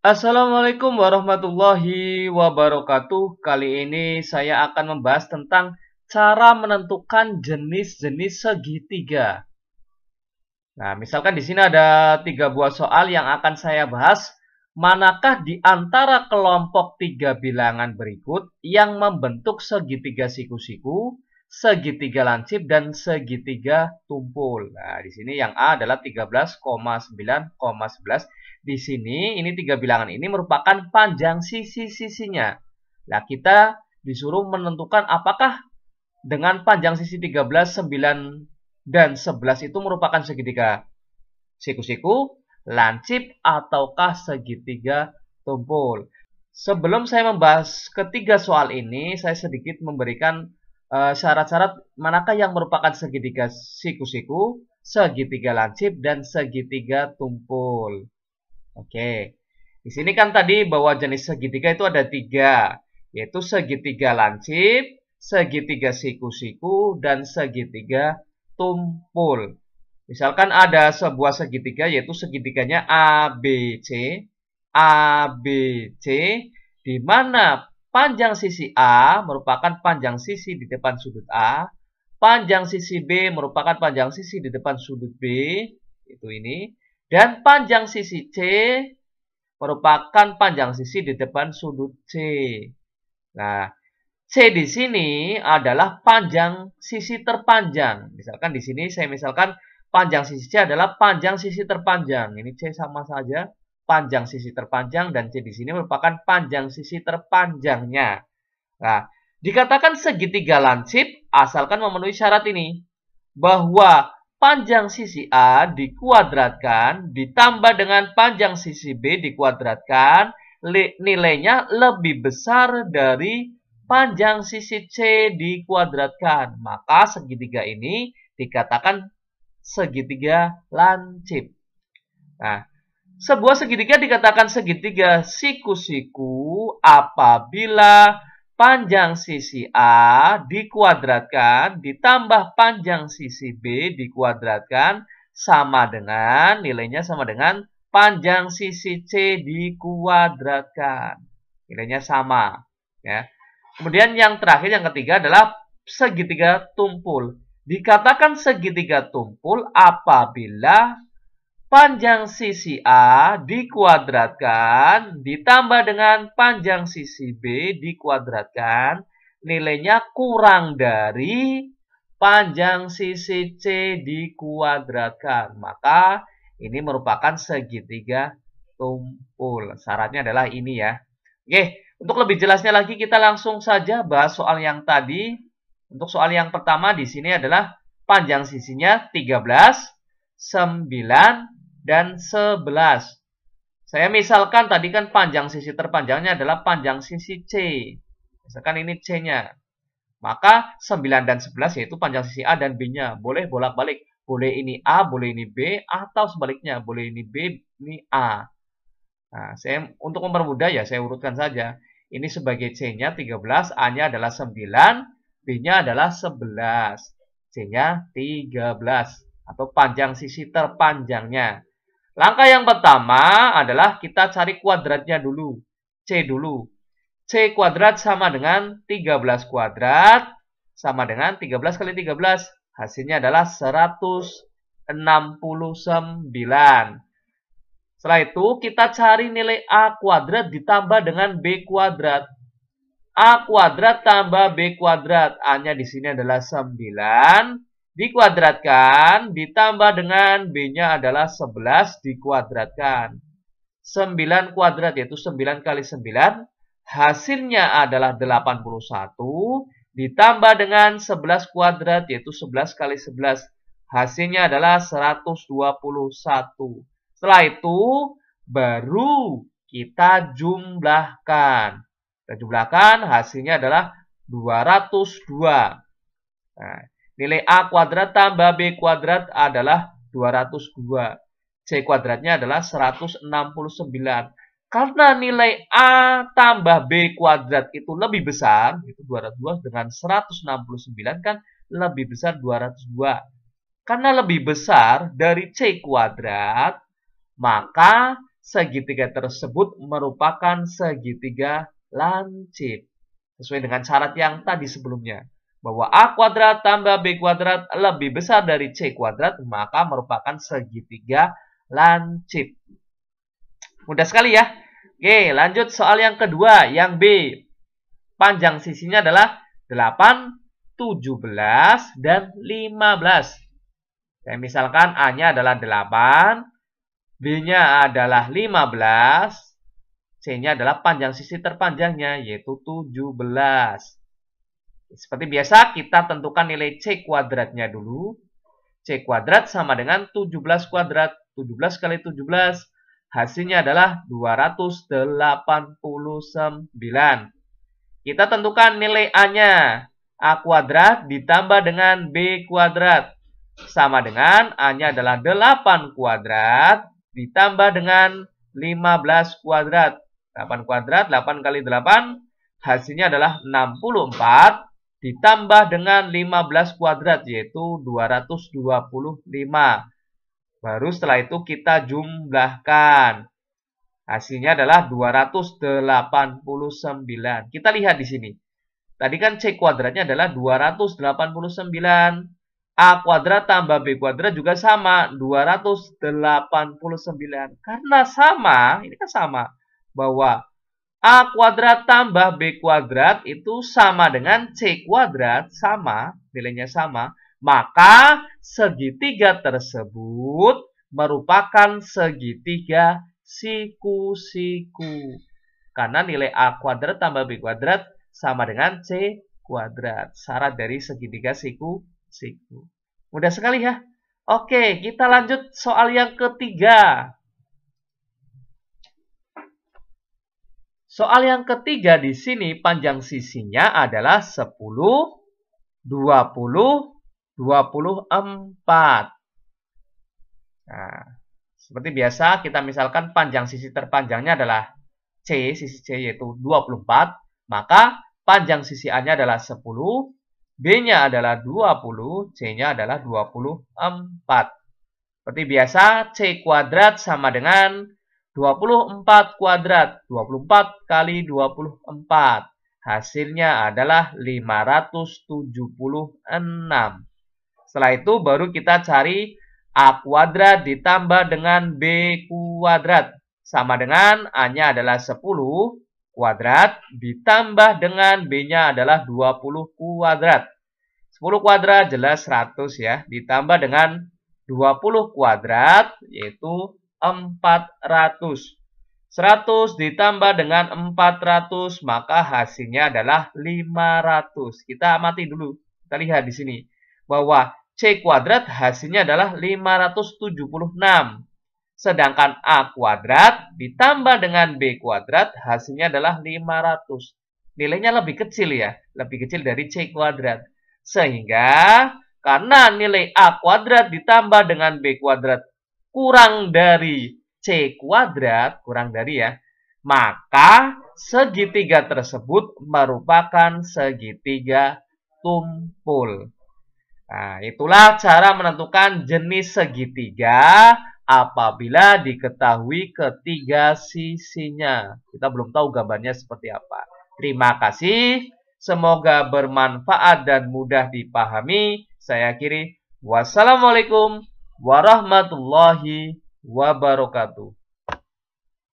Assalamualaikum warahmatullahi wabarakatuh. Kali ini saya akan membahas tentang cara menentukan jenis-jenis segitiga. Nah, misalkan di sini ada 3 buah soal yang akan saya bahas. Manakah di antara kelompok 3 bilangan berikut yang membentuk segitiga siku-siku, segitiga lancip, dan segitiga tumpul? Nah, di sini yang A adalah 13,9,11. Di sini, ini 3 bilangan ini merupakan panjang sisi-sisinya. Nah, kita disuruh menentukan apakah dengan panjang sisi 13, 9, dan 11 itu merupakan segitiga siku-siku, lancip, ataukah segitiga tumpul. Sebelum saya membahas ketiga soal ini, saya sedikit memberikan syarat-syarat manakah yang merupakan segitiga siku-siku, segitiga lancip, dan segitiga tumpul. Oke, di sini kan tadi bahwa jenis segitiga itu ada 3, yaitu segitiga lancip, segitiga siku-siku, dan segitiga tumpul. Misalkan ada sebuah segitiga, yaitu segitiganya ABC, ABC, di mana panjang sisi A merupakan panjang sisi di depan sudut A, panjang sisi B merupakan panjang sisi di depan sudut B, itu ini, dan panjang sisi C merupakan panjang sisi di depan sudut C. Nah, C di sini adalah panjang sisi terpanjang. Misalkan di sini saya misalkan panjang sisi C adalah panjang sisi terpanjang. Ini C sama saja panjang sisi terpanjang dan C di sini merupakan panjang sisi terpanjangnya. Nah, dikatakan segitiga lancip asalkan memenuhi syarat ini. Bahwa panjang sisi A dikuadratkan ditambah dengan panjang sisi B dikuadratkan, nilainya lebih besar dari panjang sisi C dikuadratkan. Maka segitiga ini dikatakan segitiga lancip. Nah, sebuah segitiga dikatakan segitiga siku-siku apabila panjang sisi A dikuadratkan ditambah panjang sisi B dikuadratkan sama dengan, nilainya sama dengan panjang sisi C dikuadratkan. Nilainya sama. Ya. Kemudian yang terakhir, yang ketiga adalah segitiga tumpul. Dikatakan segitiga tumpul apabila panjang sisi A dikuadratkan ditambah dengan panjang sisi B dikuadratkan, nilainya kurang dari panjang sisi C dikuadratkan. Maka ini merupakan segitiga tumpul. Syaratnya adalah ini ya. Oke, untuk lebih jelasnya lagi kita langsung saja bahas soal yang tadi. Untuk soal yang pertama di sini adalah panjang sisinya 13, 9, dan 11. Saya misalkan tadi kan panjang sisi terpanjangnya adalah panjang sisi C. Misalkan ini C-nya. Maka 9 dan 11 yaitu panjang sisi A dan B-nya. Boleh bolak-balik. Boleh ini A, boleh ini B, atau sebaliknya. Boleh ini B, ini A. Nah, untuk mempermudah ya saya urutkan saja. Ini sebagai C-nya 13, A-nya adalah 9, B-nya adalah 11. C-nya 13 atau panjang sisi terpanjangnya. Langkah yang pertama adalah kita cari kuadratnya dulu. C dulu. C kuadrat sama dengan 13 kuadrat sama dengan 13 kali 13. Hasilnya adalah 169. Setelah itu kita cari nilai A kuadrat ditambah dengan B kuadrat. A kuadrat tambah B kuadrat. A-nya di sini adalah 9. Dikuadratkan ditambah dengan B-nya adalah 11 dikuadratkan. 9 kuadrat yaitu 9 kali 9. Hasilnya adalah 81. Ditambah dengan 11 kuadrat yaitu 11 kali 11. Hasilnya adalah 121. Setelah itu baru kita jumlahkan. Kita jumlahkan hasilnya adalah 202. Nah, nilai A kuadrat tambah B kuadrat adalah 202. C kuadratnya adalah 169. Karena nilai A tambah B kuadrat itu lebih besar, itu 202 dengan 169 kan lebih besar 202. Karena lebih besar dari C kuadrat, maka segitiga tersebut merupakan segitiga lancip. Sesuai dengan syarat yang tadi sebelumnya. Bahwa A kuadrat tambah B kuadrat lebih besar dari C kuadrat, maka merupakan segitiga lancip. Mudah sekali ya. Oke, lanjut soal yang kedua, yang B. Panjang sisinya adalah 8, 17, dan 15. Kayak misalkan A-nya adalah 8, B-nya adalah 15, C-nya adalah panjang sisi terpanjangnya, yaitu 17. Seperti biasa, kita tentukan nilai C kuadratnya dulu. C kuadrat sama dengan 17 kuadrat. 17 kali 17, hasilnya adalah 289. Kita tentukan nilai A-nya. A kuadrat ditambah dengan B kuadrat. Sama dengan A-nya adalah 8 kuadrat ditambah dengan 15 kuadrat. 8 kuadrat, 8 kali 8, hasilnya adalah 64 ditambah dengan 15 kuadrat, yaitu 225. Baru setelah itu kita jumlahkan. Hasilnya adalah 289. Kita lihat di sini. Tadi kan C kuadratnya adalah 289. A kuadrat tambah B kuadrat juga sama, 289. Karena sama, ini kan sama, bahwa A kuadrat tambah B kuadrat itu sama dengan C kuadrat, sama, nilainya sama, maka segitiga tersebut merupakan segitiga siku-siku. Karena nilai A kuadrat tambah B kuadrat sama dengan C kuadrat. Syarat dari segitiga siku-siku. Mudah sekali ya. Oke, kita lanjut soal yang ketiga. Soal yang ketiga di sini panjang sisinya adalah 10, 20, 24. Nah, seperti biasa kita misalkan panjang sisi terpanjangnya adalah C, sisi C yaitu 24. Maka panjang sisi A-nya adalah 10, B-nya adalah 20, C-nya adalah 24. Seperti biasa, C kuadrat sama dengan 24 kuadrat. 24 kali 24. Hasilnya adalah 576. Setelah itu baru kita cari A kuadrat ditambah dengan B kuadrat. Sama dengan A-nya adalah 10 kuadrat ditambah dengan B-nya adalah 20 kuadrat. 10 kuadrat jelas 100 ya. Ditambah dengan 20 kuadrat yaitu 400. 100 ditambah dengan 400 maka hasilnya adalah 500. Kita amati dulu. Kita lihat di sini bahwa C kuadrat hasilnya adalah 576. Sedangkan A kuadrat ditambah dengan B kuadrat hasilnya adalah 500. Nilainya lebih kecil ya, lebih kecil dari C kuadrat. Sehingga karena nilai A kuadrat ditambah dengan B kuadrat kurang dari C kuadrat, kurang dari ya, maka segitiga tersebut merupakan segitiga tumpul. Nah, itulah cara menentukan jenis segitiga apabila diketahui ketiga sisinya. Kita belum tahu gambarnya seperti apa. Terima kasih. Semoga bermanfaat dan mudah dipahami. Saya akhiri. Wassalamualaikum warahmatullahi wabarakatuh.